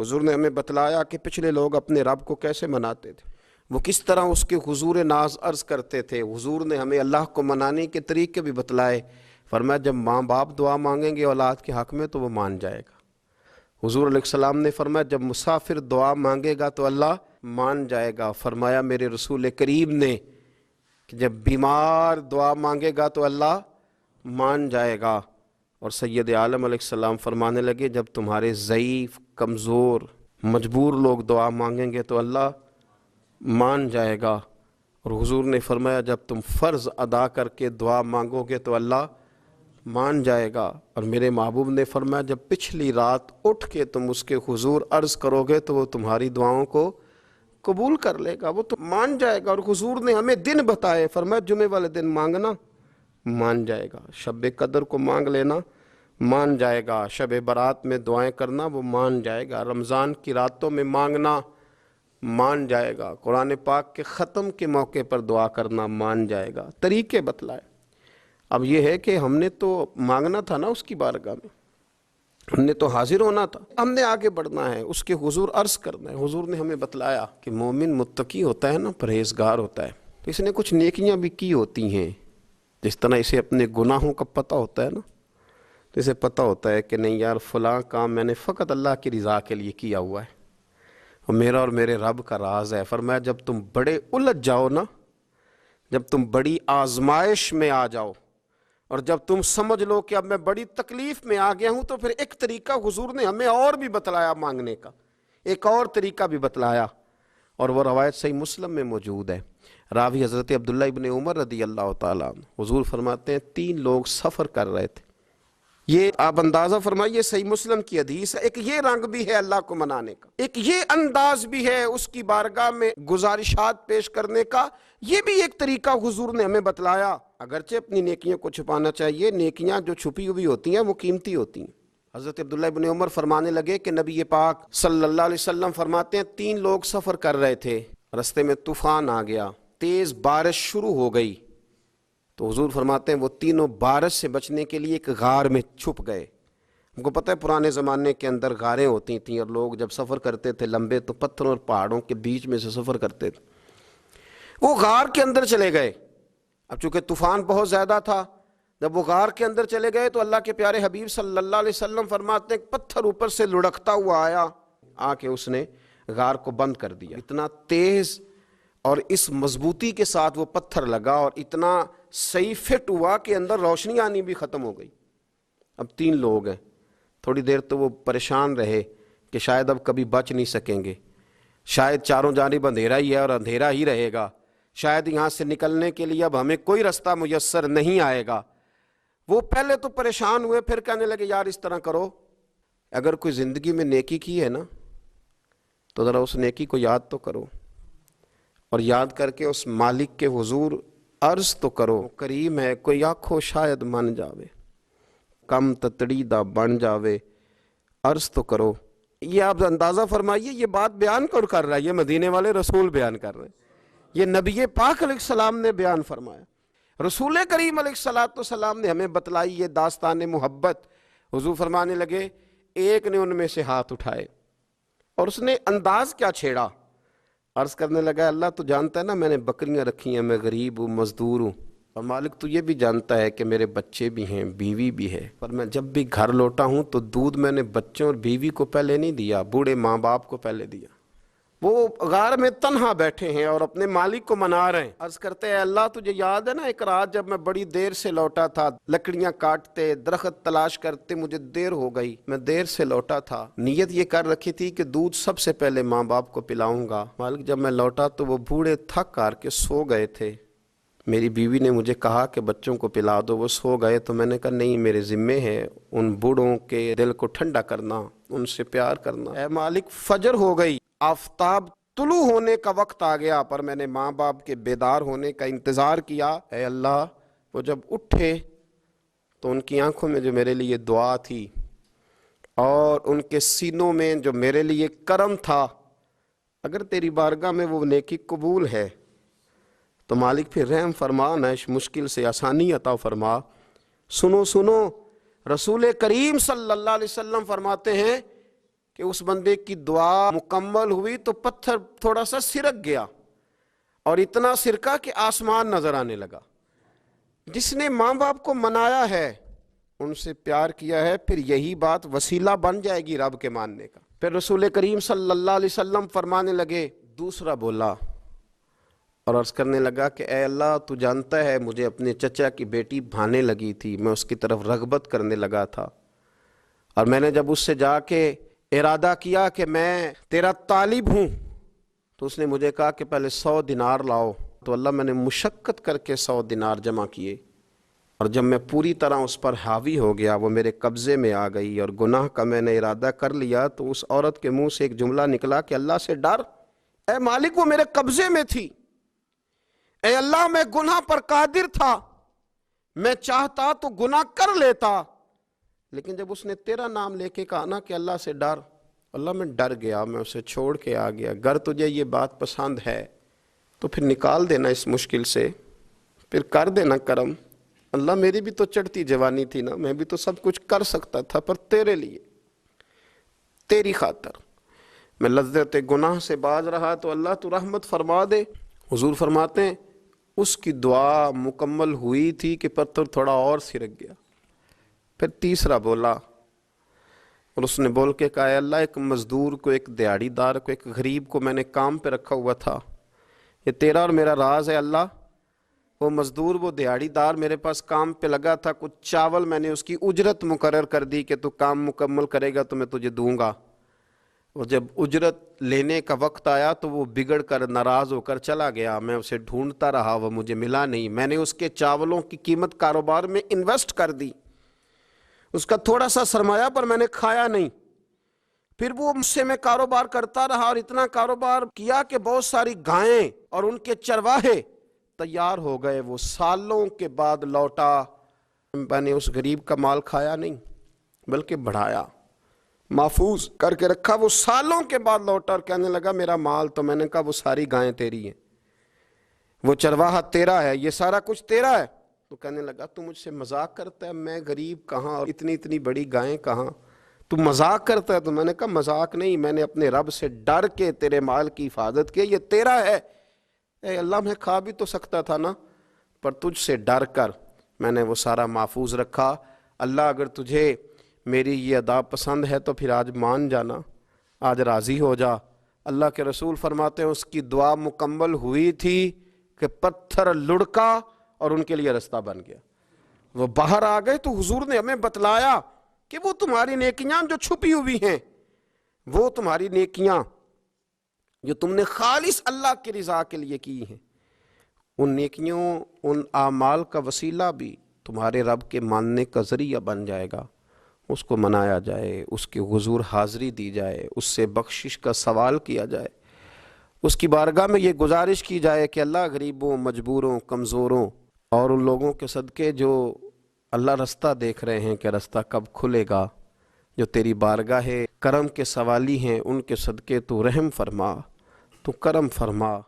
حضور نے ہمیں بتلایا کہ پچھلے لوگ اپنے رب کو کیسے مناتے تھے، وہ کس طرح اس کے حضور ناز عرض کرتے تھے۔ حضور نے ہمیں اللہ کو منانے کے طریقے بھی بتلائے۔ فرمایا جب ماں باپ دعا مانگیں گے اولاد کے حق میں تو وہ مان جائے گا۔ حضور علیہ السلام نے فرمایا جب مسافر دعا مانگے گا تو اللہ مان جائے گا۔ فرمایا میرے رسول کریم نے کہ جب بیمار دعا مانگے گا تو اللہ مان جائے گا۔ اور سید عالم علیہ السلام فرمانے لگے جب تمہارے ضعیف، کمزور، مجبور لوگ دعا مانگیں گے تو اللہ مان جائے گا۔ اور حضور نے فرمایا جب تم فرض ادا کر کے دعا مانگو گے تو اللہ مان جائے گا۔ اور میرے محبوب نے فرمایا جب پچھلی رات اٹھ کے تم اس کے حضور عرض کرو گے تو وہ تمہاری دعاؤں کو قبول کر لے گا، وہ تو مان جائے گا۔ اور حضور نے ہمیں دن بتائے، فرمایا جمعے والے دن مانگنا مان جائے گا، شب قدر کو مانگ لینا مان جائے گا، شب برات میں دعائیں کرنا وہ مان جائے گا، رمضان کی راتوں میں مانگنا مان جائے گا، قرآن پاک کے ختم کے موقع پر دعا کرنا مان جائے گا۔ طریقے بتلائے۔ اب یہ ہے کہ ہم نے تو مانگنا تھا نا اس کی بارگاہ میں، ہم نے تو حاضر ہونا تھا، ہم نے آگے بڑھنا ہے، اس کے حضور عرض کرنا ہے۔ حضور نے ہمیں بتلایا کہ مومن متقی ہوتا ہے نا، پرہیزگار ہوتا ہے، تو اس نے کچھ نیکیاں بھی کی ہوتی ہیں، جس طرح اسے اپنے گناہوں کا پتہ ہوتا ہے نا، تو اسے پتہ ہوتا ہے کہ نہیں یار فلاں کام میں نے فقط اللہ کی رضا کے لیے کیا ہوا ہے، اور میرا اور میرے رب کا راز ہے۔ فرمایا جب تم بڑے الجھ جاؤ نا، جب تم بڑی آزمائش میں آ جاؤ، اور جب تم سمجھ لو کہ اب میں بڑی تکلیف میں آ گیا ہوں، تو پھر ایک طریقہ حضور نے ہمیں اور بھی بتلایا مانگنے کا، ایک اور طریقہ بھی بتلایا، اور وہ روایت صحیح مسلم میں موجود ہے۔ راوی حضرت عبداللہ ابن عمر رضی اللہ تعالیٰ عنہ، حضور فرماتے ہیں 3 لوگ سفر کر رہے تھے۔ یہ آپ اندازہ فرمائیے، صحیح مسلم کی حدیث ہے، ایک یہ رنگ بھی ہے اللہ کو منانے کا، ایک یہ انداز بھی ہے اس کی بارگاہ میں گزارشات پیش کرنے کا، یہ بھی ایک طریقہ حضور نے ہمیں بتلایا۔ اگرچہ اپنی نیکیوں کو چھپانا چاہیے، نیکیاں جو چھپی ہوئی ہوتی ہیں وہ قیمتی ہوتی ہیں۔ حضرت عبداللہ ابن عمر فرمانے لگے کہ نبی پاک صلی اللہ علیہ وسلم فرماتے ہیں 3 لوگ سفر کر رہے تھے، رستے میں طوفان آ گیا، تیز بارش شروع ہو گئی، تو حضور فرماتے ہیں وہ تینوں بارش سے بچنے کے لیے ایک غار میں چھپ گئے۔ ہم کو پتہ ہے پرانے زمانے کے اندر غاریں ہوتی تھیں، اور لوگ جب سفر کرتے تھے لمبے تو پتھروں اور پہاڑوں کے بیچ میں سے سفر کرتے تھے۔ وہ غار کے اندر چلے گئے۔ اب چونکہ طوفان بہت زیادہ تھا، جب وہ غار کے اندر چلے گئے تو اللہ کے پیارے حبیب صلی اللہ علیہ وسلم فرماتے ہیں پتھر اوپر سے لڑکتا ہوا آیا، آ کے اس نے غار کو بند کر دیا۔ اتنا تیز اور اس مضبوطی کے ساتھ وہ پتھر لگا، اور اتنا صحیح فٹ ہوا کہ اندر روشنی آنی بھی ختم ہو گئی۔ اب 3 لوگ ہیں، تھوڑی دیر تو وہ پریشان رہے کہ شاید اب کبھی بچ نہیں سکیں گے، شاید چاروں جانب اندھیرا ہی ہے اور اندھیرا ہی رہے گا، شاید یہاں سے نکلنے کے لیے اب ہمیں کوئی رستہ میسر نہیں آئے گا۔ وہ پہلے تو پریشان ہوئے، پھر کہنے لگے یار اس طرح کرو، اگر کوئی زندگی میں نیکی کی ہے نا تو ذرا اس نیکی کو یاد تو کرو، اور یاد کر کے اس مالک کے حضور عرض تو کرو، کریم ہے، کوئی آنکھو شاید من جاوے، کم تتڑی دا بن جاوے، عرض تو کرو۔ یہ آپ اندازہ فرمائیے، یہ بات بیان کر رہا ہے، یہ مدینے والے رسول بیان کر رہے ہیں، یہ نبی پاک علیہ السلام نے بیان فرمایا، رسول کریم علیہ السلام نے ہمیں بتلائی یہ داستان محبت۔ حضور فرمانے لگے ایک نے ان میں سے ہاتھ اٹھائے، اور اس نے انداز کیا چھیڑا، عرض کرنے لگا اللہ تو جانتا ہے نا میں نے بکریاں رکھی ہیں، میں غریب ہوں، مزدور ہوں، اور مالک تو یہ بھی جانتا ہے کہ میرے بچے بھی ہیں، بیوی بھی ہے، پر میں جب بھی گھر لوٹا ہوں تو دودھ میں نے بچوں اور بیوی کو پہلے نہیں دیا، بوڑھے ماں باپ کو پہلے دیا۔ وہ غار میں تنہا بیٹھے ہیں اور اپنے مالک کو منا رہے ہیں، عرض کرتے ہیں اللہ تجھے یاد ہے نا ایک رات جب میں بڑی دیر سے لوٹا تھا، لکڑیاں کاٹتے، درخت تلاش کرتے، مجھے دیر ہو گئی، میں دیر سے لوٹا تھا، نیت یہ کر رکھی تھی کہ دودھ سب سے پہلے ماں باپ کو پلاؤں گا، مالک جب میں لوٹا تو وہ بوڑھے تھک کر کے سو گئے تھے، میری بیوی نے مجھے کہا کہ بچوں کو پلا دو، وہ سو گئے، تو میں نے کہا نہیں میرے ذمے ہے ان بوڑھوں کے دل کو ٹھنڈا کرنا، ان سے پیار کرنا۔ اے مالک فجر ہو گئی، آفتاب طلوع ہونے کا وقت آ گیا، پر میں نے ماں باپ کے بیدار ہونے کا انتظار کیا۔ اے اللہ وہ جب اٹھے تو ان کی آنکھوں میں جو میرے لیے دعا تھی اور ان کے سینوں میں جو میرے لیے کرم تھا، اگر تیری بارگاہ میں وہ نیکی قبول ہے تو مالک پھر رحم فرما، نہ اس مشکل سے آسانی عطا فرما۔ سنو رسول کریم صلی اللہ علیہ وسلم فرماتے ہیں کہ اس بندے کی دعا مکمل ہوئی تو پتھر تھوڑا سا سرک گیا، اور اتنا سرکا کہ آسمان نظر آنے لگا۔ جس نے ماں باپ کو منایا ہے، ان سے پیار کیا ہے، پھر یہی بات وسیلہ بن جائے گی رب کے ماننے کا۔ پھر رسول کریم صلی اللہ علیہ وسلم فرمانے لگے، دوسرا بولا اور عرض کرنے لگا کہ اے اللہ، تو جانتا ہے مجھے اپنے چچا کی بیٹی بھانے لگی تھی، میں اس کی طرف رغبت کرنے لگا تھا، اور میں نے جب اس سے جا کے ارادہ کیا کہ میں تیرا طالب ہوں، تو اس نے مجھے کہا کہ پہلے 100 دینار لاؤ۔ تو اللہ، میں نے مشقت کر کے 100 دینار جمع کیے، اور جب میں پوری طرح اس پر حاوی ہو گیا، وہ میرے قبضے میں آ گئی اور گناہ کا میں نے ارادہ کر لیا، تو اس عورت کے منہ سے ایک جملہ نکلا کہ اللہ سے ڈر، اے مالک وہ میرے قبضے میں تھی، اے اللہ میں گناہ پر قادر تھا، میں چاہتا تو گناہ کر لیتا، لیکن جب اس نے تیرا نام لے کے کہا نا کہ اللہ سے ڈر، اللہ میں ڈر گیا، میں اسے چھوڑ کے آ گیا۔ اگر تجھے یہ بات پسند ہے تو پھر نکال دینا اس مشکل سے، پھر کر دینا کرم۔ اللہ میری بھی تو چڑھتی جوانی تھی نا، میں بھی تو سب کچھ کر سکتا تھا، پر تیرے لیے، تیری خاطر میں لذت گناہ سے باز رہا، تو اللہ تو رحمت فرما دے۔ حضور فرماتے ہیں اس کی دعا مکمل ہوئی تھی کہ پتھر تھوڑا اور سرک گیا۔ پھر تیسرا بولا، اور اس نے بول کے کہا، اے اللہ، ایک مزدور کو، ایک دیہڑی دار کو، ایک غریب کو میں نے کام پہ رکھا ہوا تھا، یہ تیرا اور میرا راز ہے اللہ۔ وہ مزدور، وہ دیہڑی دار میرے پاس کام پہ لگا تھا، کچھ چاول میں نے اس کی اجرت مقرر کر دی کہ تو کام مکمل کرے گا تو میں تجھے دوں گا، اور جب اجرت لینے کا وقت آیا تو وہ بگڑ کر ناراض ہو کر چلا گیا، میں اسے ڈھونڈتا رہا، وہ مجھے ملا نہیں، میں نے اس کے چاولوں کی قیمت کاروبار میں انویسٹ کر دی، اس کا تھوڑا سا سرمایہ پر میں نے کھایا نہیں، پھر وہ مجھ سے میں کاروبار کرتا رہا، اور اتنا کاروبار کیا کہ بہت ساری گائیں اور ان کے چرواہے تیار ہو گئے، وہ سالوں کے بعد لوٹا، میں نے اس غریب کا مال کھایا نہیں بلکہ بڑھایا، محفوظ کر کے رکھا، وہ سالوں کے بعد لوٹا اور کہنے لگا میرا مال، تو میں نے کہا وہ ساری گائیں تیری ہیں، وہ چرواہا تیرا ہے، یہ سارا کچھ تیرا ہے۔ تو کہنے لگا تو مجھ سے مذاق کرتا ہے، میں غریب کہاں اور اتنی بڑی گائیں کہاں، تو مذاق کرتا ہے؟ تو میں نے کہا مذاق نہیں، میں نے اپنے رب سے ڈر کے تیرے مال کی حفاظت کی، یہ تیرا ہے۔ اے اللہ، میں کھا بھی تو سکتا تھا نا، پر تجھ سے ڈر کر میں نے وہ سارا محفوظ رکھا۔ اللہ اگر تجھے میری یہ ادا پسند ہے تو پھر آج مان جانا، آج راضی ہو جا۔ اللہ کے رسول فرماتے ہیں اس کی دعا مکمل ہوئی تھی کہ پتھر لڑکا اور ان کے لیے رستہ بن گیا، وہ باہر آ گئے۔ تو حضور نے ہمیں بتلایا کہ وہ تمہاری نیکیاں جو چھپی ہوئی ہیں، وہ تمہاری نیکیاں جو تم نے خالص اللہ کی رضا کے لیے کی ہیں، ان نیکیوں، ان اعمال کا وسیلہ بھی تمہارے رب کے ماننے کا ذریعہ بن جائے گا۔ اس کو منایا جائے، اس کے حضور حاضری دی جائے، اس سے بخشش کا سوال کیا جائے، اس کی بارگاہ میں یہ گزارش کی جائے کہ اللہ غریبوں، مجبوروں، کمزوروں اور ان لوگوں کے صدقے جو اللہ رستہ دیکھ رہے ہیں کہ رستہ کب کھلے گا، جو تیری بارگاہ کرم کے سوالی ہیں، ان کے صدقے تو رحم فرما، تو کرم فرما۔